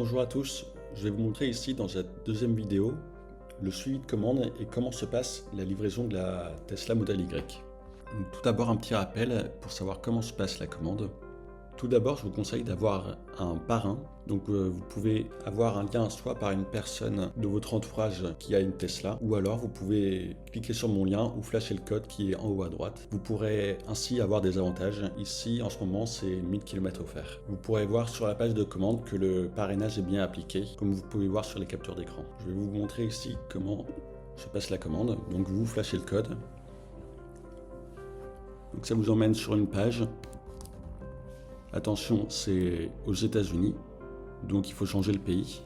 Bonjour à tous, je vais vous montrer ici dans cette deuxième vidéo le suivi de commande et comment se passe la livraison de la Tesla Model Y. Donc, tout d'abord un petit rappel pour savoir comment se passe la commande. Tout d'abord je vous conseille d'avoir un parrain, donc vous pouvez avoir un lien soit par une personne de votre entourage qui a une Tesla, ou alors vous pouvez cliquer sur mon lien ou flasher le code qui est en haut à droite. Vous pourrez ainsi avoir des avantages. Ici en ce moment c'est 1000 km offerts. Vous pourrez voir sur la page de commande que le parrainage est bien appliqué, comme vous pouvez voir sur les captures d'écran. Je vais vous montrer ici comment se passe la commande. Donc vous flashez le code. Donc ça vous emmène sur une page. Attention, c'est aux États-Unis, donc il faut changer le pays.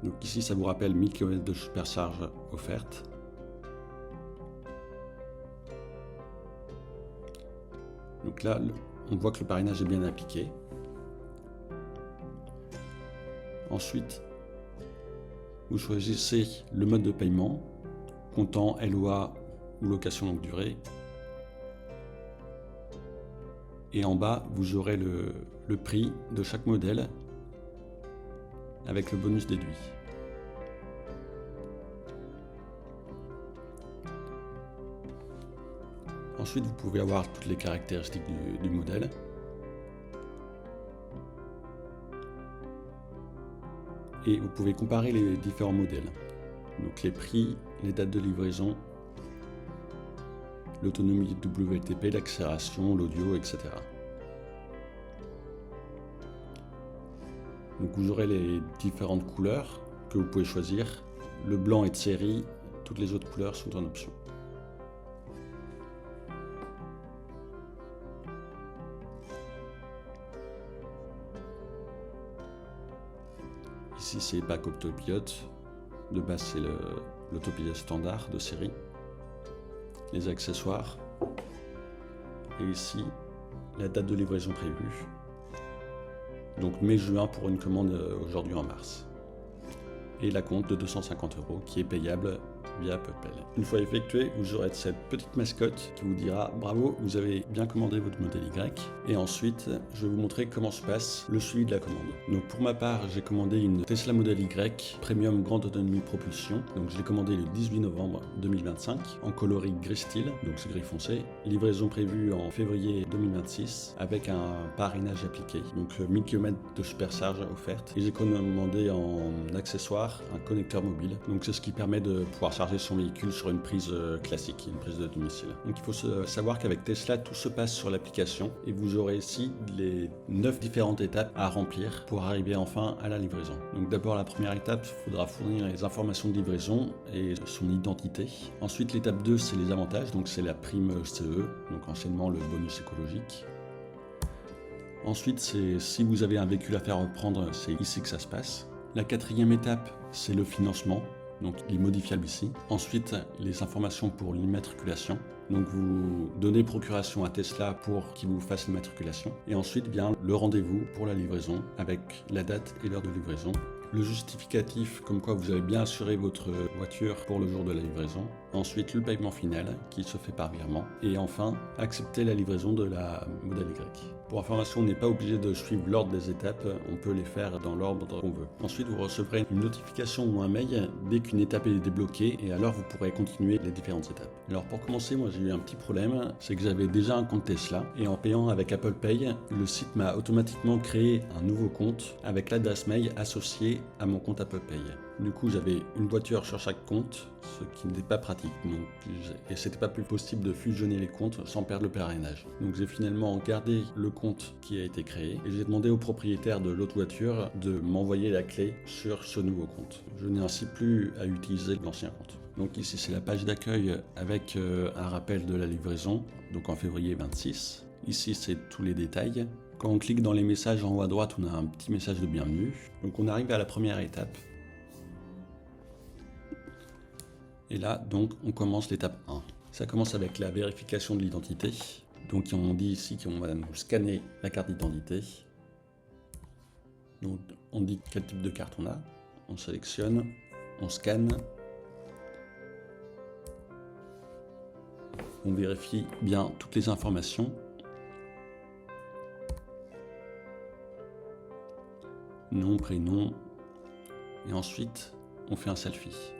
Donc ici, ça vous rappelle 1000 km de supercharge offerte. Donc là, on voit que le parrainage est bien appliqué. Ensuite, vous choisissez le mode de paiement, comptant LOA ou location longue durée. Et en bas, vous aurez le prix de chaque modèle avec le bonus déduit. Ensuite, vous pouvez avoir toutes les caractéristiques du modèle. Et vous pouvez comparer les différents modèles. Donc les prix, les dates de livraison, l'autonomie WLTP, l'accélération, l'audio, etc. Donc vous aurez les différentes couleurs que vous pouvez choisir. Le blanc est de série, toutes les autres couleurs sont en option. Ici c'est pack autopilote. De base c'est l'autopilote standard de série. Les accessoires. Et ici la date de livraison prévue. Donc mai-juin pour une commande aujourd'hui en mars. Et la compte de 250 € qui est payable via Apple Pay. Une fois effectué, vous aurez cette petite mascotte qui vous dira bravo, vous avez bien commandé votre modèle Y. Et ensuite, je vais vous montrer comment se passe le suivi de la commande. Donc pour ma part, j'ai commandé une Tesla Model Y Premium Grande Autonomie Propulsion. Donc je l'ai commandé le 18 novembre 2025 en coloris gris style, donc c'est gris foncé. Livraison prévue en février 2026 avec un parrainage appliqué. Donc 1000 km de supercharge offerte. Et j'ai commandé en accessoire un connecteur mobile. Donc c'est ce qui permet de pouvoir charger son véhicule sur une prise classique, une prise de domicile. Donc il faut savoir qu'avec Tesla, tout se passe sur l'application et vous aurez ici les 9 différentes étapes à remplir pour arriver enfin à la livraison. Donc d'abord la première étape, il faudra fournir les informations de livraison et son identité. Ensuite l'étape 2, c'est les avantages, donc c'est la prime CE, donc anciennement le bonus écologique. Ensuite, c'est si vous avez un véhicule à faire reprendre, c'est ici que ça se passe. La quatrième étape, c'est le financement. Donc il est modifiable ici. Ensuite, les informations pour l'immatriculation. Donc vous donnez procuration à Tesla pour qu'il vous fasse l'immatriculation. Et ensuite vient le rendez-vous pour la livraison avec la date et l'heure de livraison. Le justificatif comme quoi vous avez bien assuré votre voiture pour le jour de la livraison. Ensuite, le paiement final qui se fait par virement. Et enfin, accepter la livraison de la Model Y. Pour information, on n'est pas obligé de suivre l'ordre des étapes, on peut les faire dans l'ordre qu'on veut. Ensuite, vous recevrez une notification ou un mail dès qu'une étape est débloquée et alors vous pourrez continuer les différentes étapes. Alors pour commencer, moi j'ai eu un petit problème, c'est que j'avais déjà un compte Tesla et en payant avec Apple Pay, le site m'a automatiquement créé un nouveau compte avec l'adresse mail associée à mon compte Apple Pay. Du coup, j'avais une voiture sur chaque compte, ce qui n'était pas pratique. Et c'était pas plus possible de fusionner les comptes sans perdre le parrainage. Donc j'ai finalement gardé le compte qui a été créé et j'ai demandé au propriétaire de l'autre voiture de m'envoyer la clé sur ce nouveau compte. Je n'ai ainsi plus à utiliser l'ancien compte. Donc ici c'est la page d'accueil avec un rappel de la livraison, donc en février 26. Ici c'est tous les détails. Quand on clique dans les messages en haut à droite, on a un petit message de bienvenue. Donc on arrive à la première étape. Et là, donc, on commence l'étape 1. Ça commence avec la vérification de l'identité. Donc, on dit ici qu'on va nous scanner la carte d'identité. Donc, on dit quel type de carte on a. On sélectionne, on scanne. on vérifie bien toutes les informations. Nom, prénom, et ensuite on fait un selfie.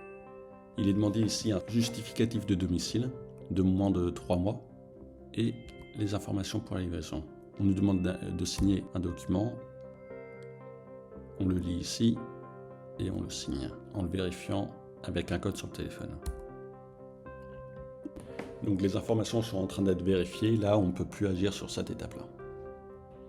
Il est demandé ici un justificatif de domicile de moins de 3 mois et les informations pour la livraison. On nous demande de signer un document, on le lit ici et on le signe en le vérifiant avec un code sur le téléphone. Donc les informations sont en train d'être vérifiées, là on ne peut plus agir sur cette étape-là.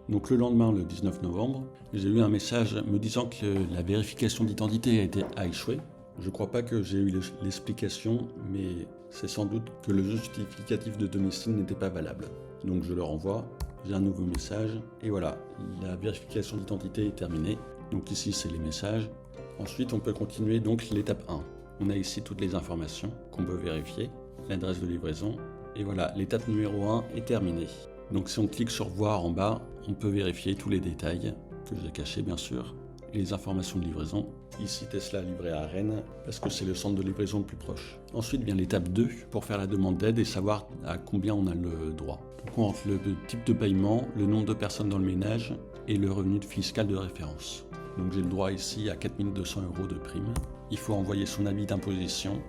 Donc le lendemain, le 19 novembre, j'ai eu un message me disant que la vérification d'identité a échoué. Je ne crois pas que j'ai eu l'explication, mais c'est sans doute que le justificatif de domicile n'était pas valable. Donc je le renvoie, j'ai un nouveau message, et voilà, la vérification d'identité est terminée. Donc ici c'est les messages. Ensuite on peut continuer donc l'étape 1. On a ici toutes les informations qu'on peut vérifier, l'adresse de livraison, et voilà, l'étape numéro 1 est terminée. Donc si on clique sur voir en bas, on peut vérifier tous les détails, que j'ai cachés bien sûr, et les informations de livraison. Ici Tesla livré à Rennes, parce que c'est le centre de livraison le plus proche. Ensuite vient l'étape 2, pour faire la demande d'aide et savoir à combien on a le droit. Donc on rentre le type de paiement, le nombre de personnes dans le ménage, et le revenu fiscal de référence. Donc j'ai le droit ici à 4 200 € de prime. Il faut envoyer son avis d'imposition.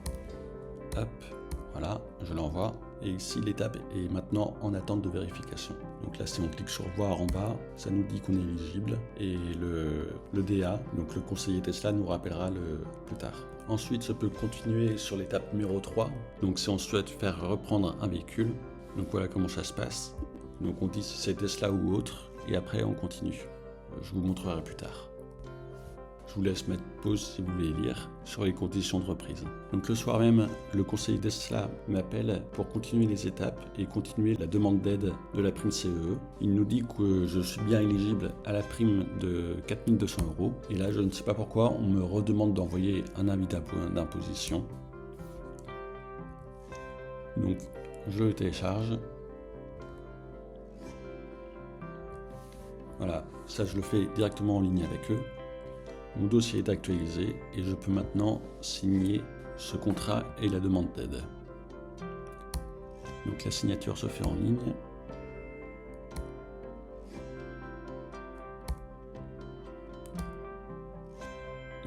Hop, voilà, je l'envoie. Et ici, l'étape est maintenant en attente de vérification. Donc là, si on clique sur voir en bas, ça nous dit qu'on est éligible. Et le DA, donc le conseiller Tesla, nous rappellera plus tard. Ensuite, ça peut continuer sur l'étape numéro 3. Donc si on souhaite faire reprendre un véhicule, donc voilà comment ça se passe. Donc on dit si c'est Tesla ou autre, et après on continue. Je vous montrerai plus tard. Je vous laisse mettre pause si vous voulez lire sur les conditions de reprise. Donc le soir même, le conseiller Tesla m'appelle pour continuer les étapes et continuer la demande d'aide de la prime CEE. Il nous dit que je suis bien éligible à la prime de 4 200 €. Et là, je ne sais pas pourquoi, on me redemande d'envoyer un avis d'imposition. Donc je le télécharge. Voilà, ça je le fais directement en ligne avec eux. Mon dossier est actualisé et je peux maintenant signer ce contrat et la demande d'aide. Donc la signature se fait en ligne.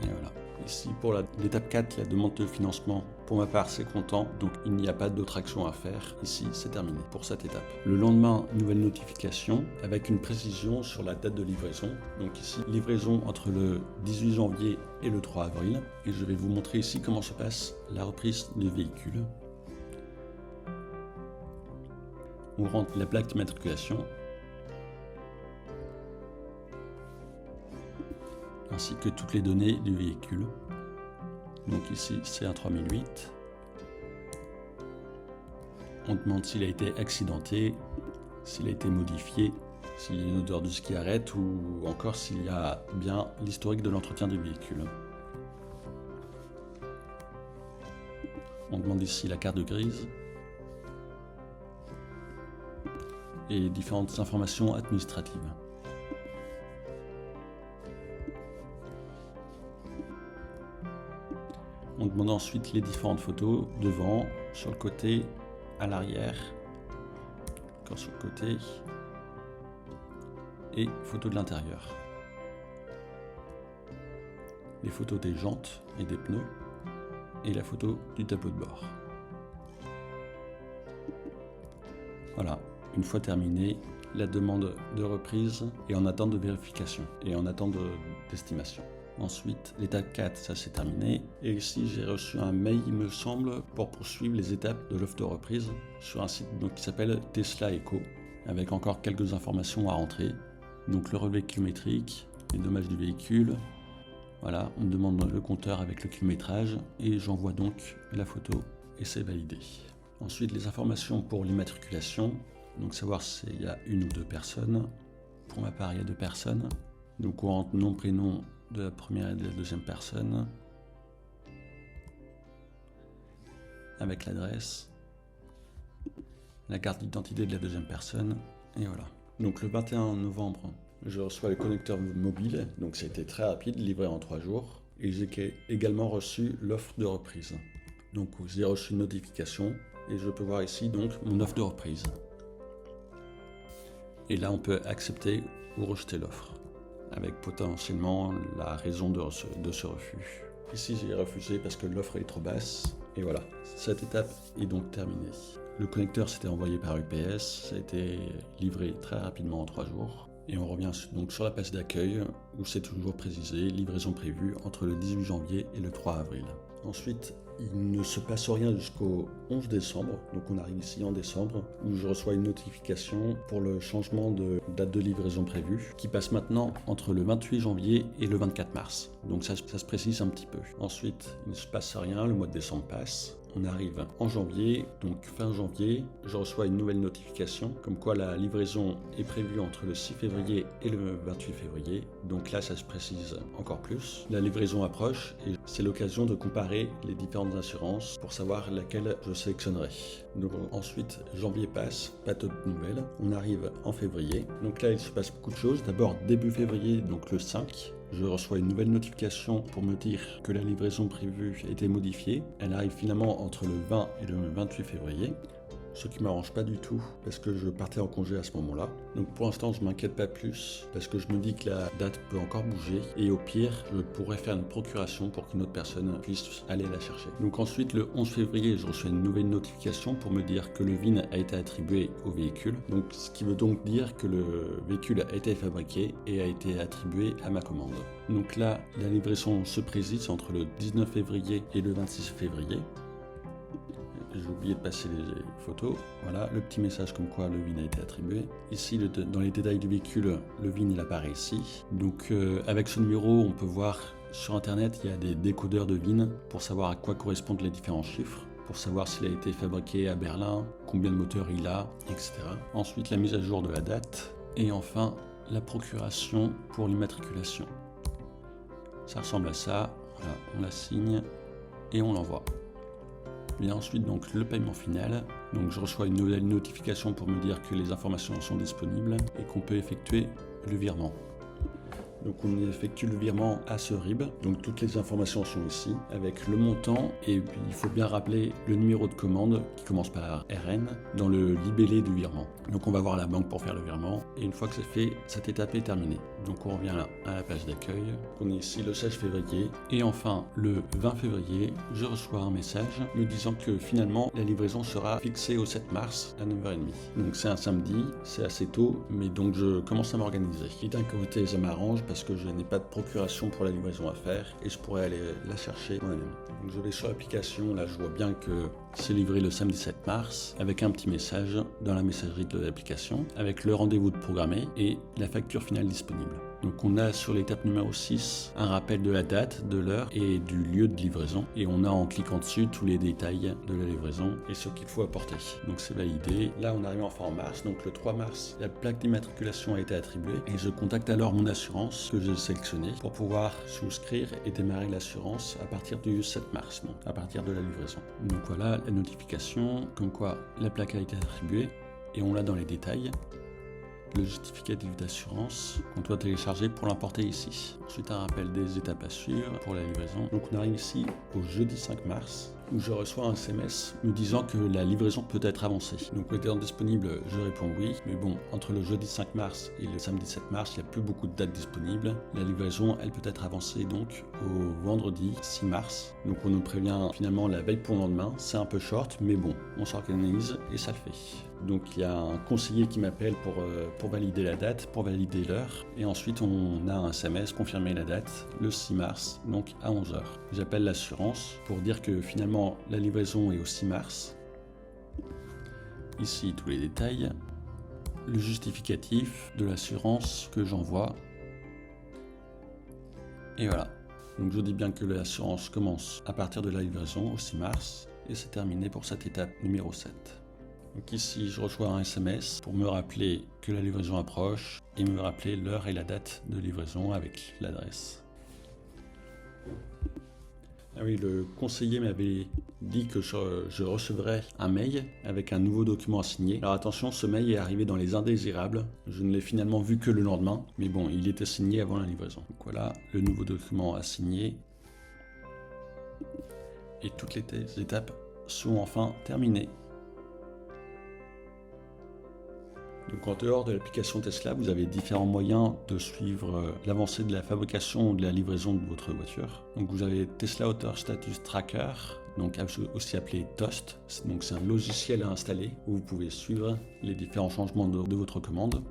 Et voilà. Ici pour l'étape 4, la demande de financement. Pour ma part, c'est content, donc il n'y a pas d'autre action à faire. Ici, c'est terminé pour cette étape. Le lendemain, nouvelle notification avec une précision sur la date de livraison. Donc ici, livraison entre le 18 janvier et le 3 avril. Et je vais vous montrer ici comment se passe la reprise du véhicule. On rentre la plaque d'immatriculation, ainsi que toutes les données du véhicule. Donc ici, c'est un 3008. On demande s'il a été accidenté, s'il a été modifié, s'il y a une odeur de ski arrête ou encore s'il y a bien l'historique de l'entretien du véhicule. On demande ici la carte grise et différentes informations administratives. On demande ensuite les différentes photos devant, sur le côté, à l'arrière, encore sur le côté, et photos de l'intérieur. Les photos des jantes et des pneus, et la photo du tableau de bord. Voilà, une fois terminé, la demande de reprise est en attente de vérification et en attente d'estimation. Ensuite, l'étape 4, ça c'est terminé. Et ici, j'ai reçu un mail, il me semble, pour poursuivre les étapes de l'offre de reprise sur un site donc, qui s'appelle Tesla Eco, avec encore quelques informations à rentrer. Donc le relevé kilométrique, les dommages du véhicule. Voilà, on me demande le compteur avec le kilométrage et j'envoie donc la photo et c'est validé. Ensuite, les informations pour l'immatriculation, donc savoir s'il y a une ou deux personnes. Pour ma part, il y a 2 personnes. Donc on rentre nom, prénom de la première et de la deuxième personne, avec l'adresse, la carte d'identité de la deuxième personne, et voilà. Donc le 21 novembre, je reçois le connecteur mobile, donc c'était très rapide, livré en 3 jours, et j'ai également reçu l'offre de reprise. Donc j'ai reçu une notification, et je peux voir ici donc mon offre de reprise. Et là on peut accepter ou rejeter l'offre, avec potentiellement la raison de ce refus. Ici j'ai refusé parce que l'offre est trop basse, et voilà, cette étape est donc terminée. Le connecteur s'était envoyé par UPS, ça a été livré très rapidement en 3 jours. Et on revient donc sur la page d'accueil où c'est toujours précisé, livraison prévue entre le 18 janvier et le 3 avril. Ensuite, il ne se passe rien jusqu'au 11 décembre, donc on arrive ici en décembre, où je reçois une notification pour le changement de date de livraison prévue, qui passe maintenant entre le 28 janvier et le 24 mars. Donc ça se précise un petit peu. Ensuite, il ne se passe rien, le mois de décembre passe. On arrive en janvier, donc fin janvier, je reçois une nouvelle notification, comme quoi la livraison est prévue entre le 6 février et le 28 février. Donc là, ça se précise encore plus. La livraison approche et c'est l'occasion de comparer les différentes assurances pour savoir laquelle je sélectionnerai. Donc ensuite, janvier passe, pas de nouvelles. On arrive en février. Donc là, il se passe beaucoup de choses. D'abord, début février, donc le 5. Je reçois une nouvelle notification pour me dire que la livraison prévue a été modifiée. Elle arrive finalement entre le 20 et le 28 février, ce qui ne m'arrange pas du tout parce que je partais en congé à ce moment-là. Donc pour l'instant, je ne m'inquiète pas plus parce que je me dis que la date peut encore bouger et au pire, je pourrais faire une procuration pour qu'une autre personne puisse aller la chercher. Donc ensuite, le 11 février, je reçois une nouvelle notification pour me dire que le VIN a été attribué au véhicule. Donc ce qui veut donc dire que le véhicule a été fabriqué et a été attribué à ma commande. Donc là, la livraison se précise entre le 19 février et le 26 février. J'ai oublié de passer les photos. Voilà, le petit message comme quoi le VIN a été attribué. Ici, dans les détails du véhicule, le VIN il apparaît ici. Donc avec ce numéro, on peut voir sur internet, il y a des décodeurs de VIN pour savoir à quoi correspondent les différents chiffres, pour savoir s'il a été fabriqué à Berlin, combien de moteurs il a, etc. Ensuite, la mise à jour de la date. Et enfin, la procuration pour l'immatriculation. Ça ressemble à ça. Voilà, on la signe et on l'envoie. Et ensuite donc le paiement final, donc je reçois une nouvelle notification pour me dire que les informations sont disponibles et qu'on peut effectuer le virement. Donc on effectue le virement à ce RIB, donc toutes les informations sont ici avec le montant et puis il faut bien rappeler le numéro de commande qui commence par RN dans le libellé du virement. Donc on va voir la banque pour faire le virement et une fois que c'est fait, cette étape est terminée. Donc on revient à la page d'accueil, on est ici le 16 février et enfin le 20 février, je reçois un message me disant que finalement la livraison sera fixée au 7 mars à 9h30. Donc c'est un samedi, c'est assez tôt, mais donc je commence à m'organiser. Et d'un côté ça m'arrange parce que je n'ai pas de procuration pour la livraison à faire et je pourrais aller la chercher moi-même. Donc je vais sur l'application, là je vois bien que c'est livré le samedi 7 mars avec un petit message dans la messagerie de l'application avec le rendez-vous de programmé et la facture finale disponible. Donc on a sur l'étape numéro 6 un rappel de la date, de l'heure et du lieu de livraison et on a en cliquant dessus tous les détails de la livraison et ce qu'il faut apporter. Donc c'est validé. Là on arrive enfin en mars, donc le 3 mars la plaque d'immatriculation a été attribuée et je contacte alors mon assurance que j'ai sélectionnée pour pouvoir souscrire et démarrer l'assurance à partir du 7 mars, donc à partir de la livraison. Donc voilà la notification comme quoi la plaque a été attribuée et on l'a dans les détails. Le justificatif d'assurance qu'on doit télécharger pour l'importer ici. Ensuite un rappel des étapes à suivre pour la livraison. Donc on arrive ici au jeudi 5 mars où je reçois un SMS me disant que la livraison peut être avancée. Donc étant disponible, je réponds oui, mais bon, entre le jeudi 5 mars et le samedi 7 mars, il n'y a plus beaucoup de dates disponibles. La livraison, elle peut être avancée donc au vendredi 6 mars. Donc on nous prévient finalement la veille pour le lendemain, c'est un peu short, mais bon, on s'organise et ça le fait. Donc il y a un conseiller qui m'appelle pour valider la date, pour valider l'heure. Et ensuite on a un SMS confirmer la date, le 6 mars, donc à 11h. J'appelle l'assurance pour dire que finalement la livraison est au 6 mars. Ici tous les détails. Le justificatif de l'assurance que j'envoie. Et voilà. Donc je dis bien que l'assurance commence à partir de la livraison au 6 mars. Et c'est terminé pour cette étape numéro 7. Donc ici, je reçois un SMS pour me rappeler que la livraison approche et me rappeler l'heure et la date de livraison avec l'adresse. Ah oui, le conseiller m'avait dit que je recevrais un mail avec un nouveau document à signer. Alors attention, ce mail est arrivé dans les indésirables. Je ne l'ai finalement vu que le lendemain, mais bon, il était signé avant la livraison. Donc voilà, le nouveau document à signer. Et toutes les étapes sont enfin terminées. Donc en dehors de l'application Tesla, vous avez différents moyens de suivre l'avancée de la fabrication ou de la livraison de votre voiture. Donc vous avez Tesla Auto Status Tracker, donc aussi appelé TOST. Donc c'est un logiciel à installer où vous pouvez suivre les différents changements de votre commande.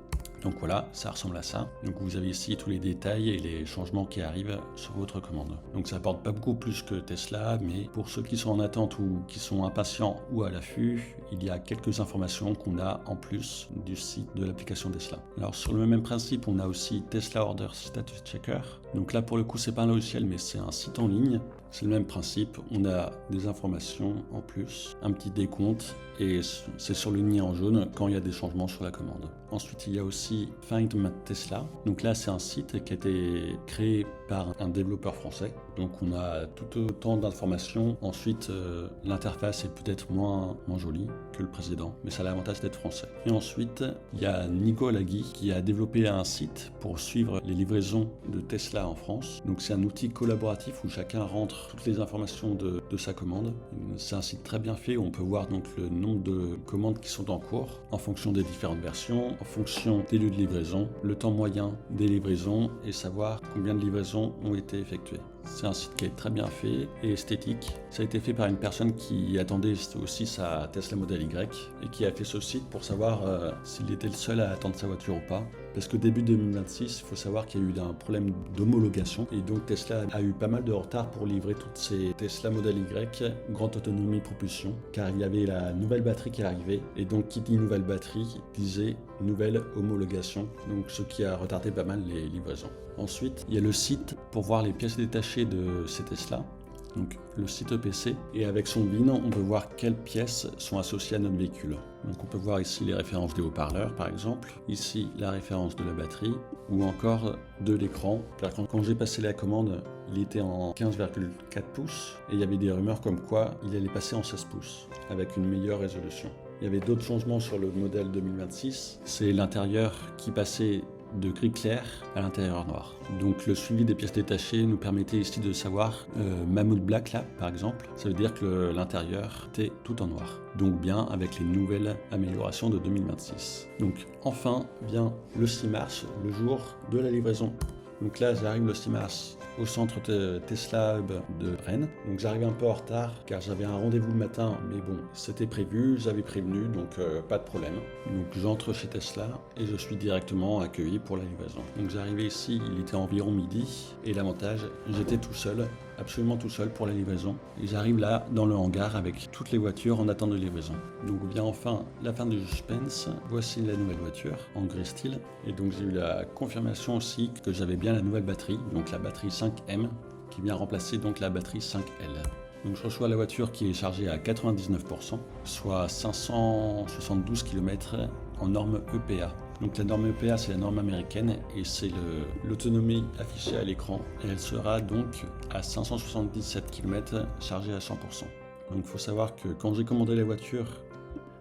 Donc voilà, ça ressemble à ça. Donc vous avez ici tous les détails et les changements qui arrivent sur votre commande. Donc ça apporte pas beaucoup plus que Tesla, mais pour ceux qui sont en attente ou qui sont impatients ou à l'affût, il y a quelques informations qu'on a en plus du site de l'application Tesla. Alors sur le même principe, on a aussi Tesla Order Status Checker. Donc là pour le coup, c'est pas un logiciel, mais c'est un site en ligne. C'est le même principe, on a des informations en plus, un petit décompte et c'est surligné en jaune quand il y a des changements sur la commande. Ensuite, il y a aussi Find My Tesla. Donc là, c'est un site qui a été créé par un développeur français. Donc on a tout autant d'informations. Ensuite, l'interface est peut-être moins jolie que le précédent, mais ça a l'avantage d'être français. Et ensuite, il y a Nico Lagui qui a développé un site pour suivre les livraisons de Tesla en France. Donc c'est un outil collaboratif où chacun rentre toutes les informations de sa commande. C'est un site très bien fait où on peut voir donc le nombre de commandes qui sont en cours en fonction des différentes versions, en fonction des lieux de livraison, le temps moyen des livraisons et savoir combien de livraisons ont été effectuées. C'est un site qui est très bien fait et esthétique. Ça a été fait par une personne qui attendait aussi sa Tesla Model Y et qui a fait ce site pour savoir s'il était le seul à attendre sa voiture ou pas. Parce que début 2026, il faut savoir qu'il y a eu un problème d'homologation et donc Tesla a eu pas mal de retard pour livrer toutes ces Tesla Model Y grande autonomie propulsion car il y avait la nouvelle batterie qui arrivait et donc qui dit nouvelle batterie disait nouvelle homologation, donc ce qui a retardé pas mal les livraisons. Ensuite, il y a le site pour voir les pièces détachées de ces Tesla, donc le site EPC, et avec son VIN, on peut voir quelles pièces sont associées à notre véhicule. Donc on peut voir ici les références des haut-parleurs par exemple, ici la référence de la batterie, ou encore de l'écran. Car quand j'ai passé la commande, il était en 15,4 pouces, et il y avait des rumeurs comme quoi il allait passer en 16 pouces, avec une meilleure résolution. Il y avait d'autres changements sur le modèle 2026, c'est l'intérieur qui passait de gris clair à l'intérieur noir. Donc le suivi des pièces détachées nous permettait ici de savoir Mammut Black là par exemple, ça veut dire que l'intérieur était tout en noir. Donc bien avec les nouvelles améliorations de 2026. Donc enfin vient le 6 mars, le jour de la livraison. Donc là j'arrive le 6 mars au centre de Tesla Hub de Rennes. Donc j'arrive un peu en retard car j'avais un rendez-vous le matin, mais bon, c'était prévu, j'avais prévenu, donc pas de problème. Donc j'entre chez Tesla et je suis directement accueilli pour la livraison. Donc j'arrivais ici, il était environ midi et l'avantage, j'étais tout seul, absolument tout seul pour la livraison. Et j'arrive là dans le hangar avec toutes les voitures en attente de livraison. Donc vient enfin la fin du suspense. Voici la nouvelle voiture en gris style. Et donc j'ai eu la confirmation aussi que j'avais bien la nouvelle batterie, donc la batterie 5M, qui vient remplacer donc la batterie 5L. Donc je reçois la voiture qui est chargée à 99%, soit 572 km en norme EPA. Donc la norme EPA, c'est la norme américaine et c'est l'autonomie affichée à l'écran. Et elle sera donc à 577 km chargée à 100%. Donc il faut savoir que quand j'ai commandé la voiture,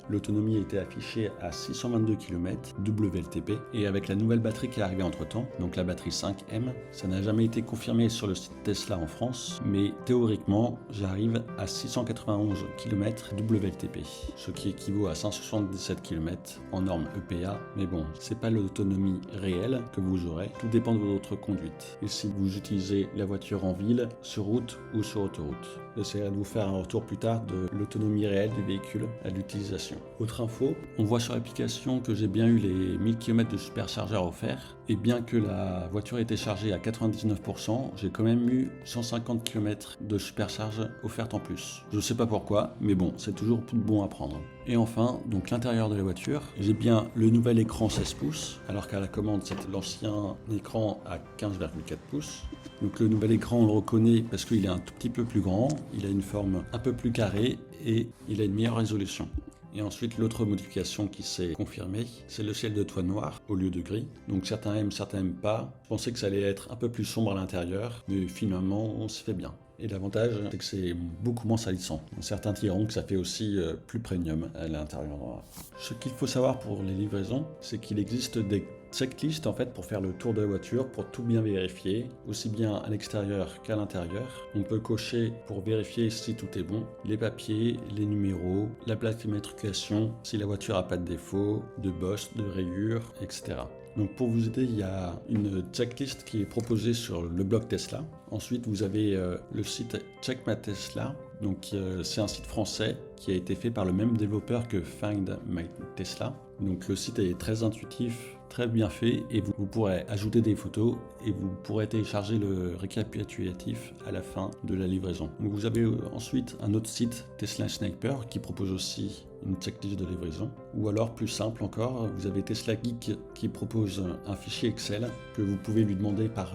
l'autonomie était affichée à 622 km WLTP et avec la nouvelle batterie qui est arrivée entre temps, donc la batterie 5M, ça n'a jamais été confirmé sur le site Tesla en France, mais théoriquement j'arrive à 691 km WLTP, ce qui équivaut à 177 km en norme EPA, mais bon, c'est pas l'autonomie réelle que vous aurez, tout dépend de votre conduite. Et si vous utilisez la voiture en ville, sur route ou sur autoroute. J'essaierai de vous faire un retour plus tard de l'autonomie réelle du véhicule à l'utilisation. Autre info, on voit sur l'application que j'ai bien eu les 1000 km de superchargeur offerts et bien que la voiture était chargée à 99%, j'ai quand même eu 150 km de supercharge offerte en plus. Je sais pas pourquoi, mais bon, c'est toujours bon à prendre. Et enfin, donc l'intérieur de la voiture, j'ai bien le nouvel écran 16 pouces, alors qu'à la commande c'était l'ancien écran à 15,4 pouces. Donc le nouvel écran on le reconnaît parce qu'il est un tout petit peu plus grand, il a une forme un peu plus carrée et il a une meilleure résolution. Et ensuite, l'autre modification qui s'est confirmée, c'est le ciel de toit noir au lieu de gris. Donc certains aiment, certains n'aiment pas. Je pensais que ça allait être un peu plus sombre à l'intérieur, mais finalement, on s'y fait bien. Et l'avantage, c'est que c'est beaucoup moins salissant. Certains diront que ça fait aussi plus premium à l'intérieur. Ce qu'il faut savoir pour les livraisons, c'est qu'il existe des checklists en fait pour faire le tour de la voiture, pour tout bien vérifier, aussi bien à l'extérieur qu'à l'intérieur. On peut cocher pour vérifier si tout est bon, les papiers, les numéros, la plaque d'immatriculation, si la voiture n'a pas de défaut, de bosses, de rayures, etc. Donc pour vous aider, il y a une checklist qui est proposée sur le blog Tesla. Ensuite, vous avez le site Check My Tesla. Donc c'est un site français qui a été fait par le même développeur que Find My Tesla. Donc le site est très intuitif, très bien fait et vous pourrez ajouter des photos et vous pourrez télécharger le récapitulatif à la fin de la livraison. Donc vous avez ensuite un autre site, Tesla Sniper, qui propose aussi une checklist de livraison. Ou alors plus simple encore, vous avez Tesla Geek qui propose un fichier Excel que vous pouvez lui demander par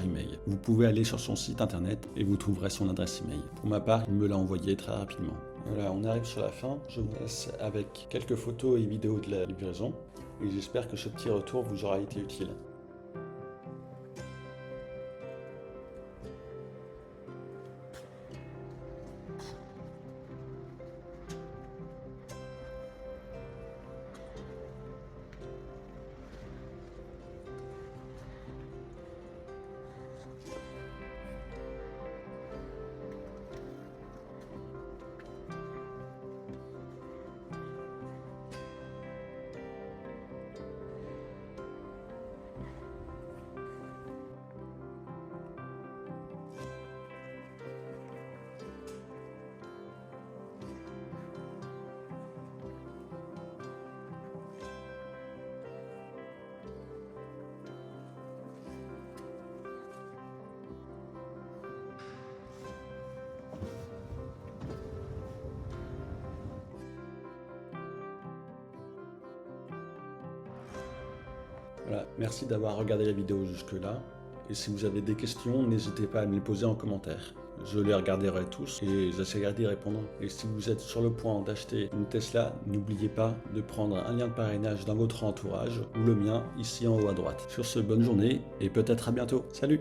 email. Vous pouvez aller sur son site internet et vous trouverez son adresse email. Pour ma part, il me l'a envoyé très rapidement. Voilà, on arrive sur la fin. Je vous laisse avec quelques photos et vidéos de la livraison. Et j'espère que ce petit retour vous aura été utile. Voilà, merci d'avoir regardé la vidéo jusque-là. Et si vous avez des questions, n'hésitez pas à me les poser en commentaire. Je les regarderai tous et j'essaierai d'y répondre. Et si vous êtes sur le point d'acheter une Tesla, n'oubliez pas de prendre un lien de parrainage dans votre entourage ou le mien ici en haut à droite. Sur ce, bonne journée et peut-être à bientôt. Salut!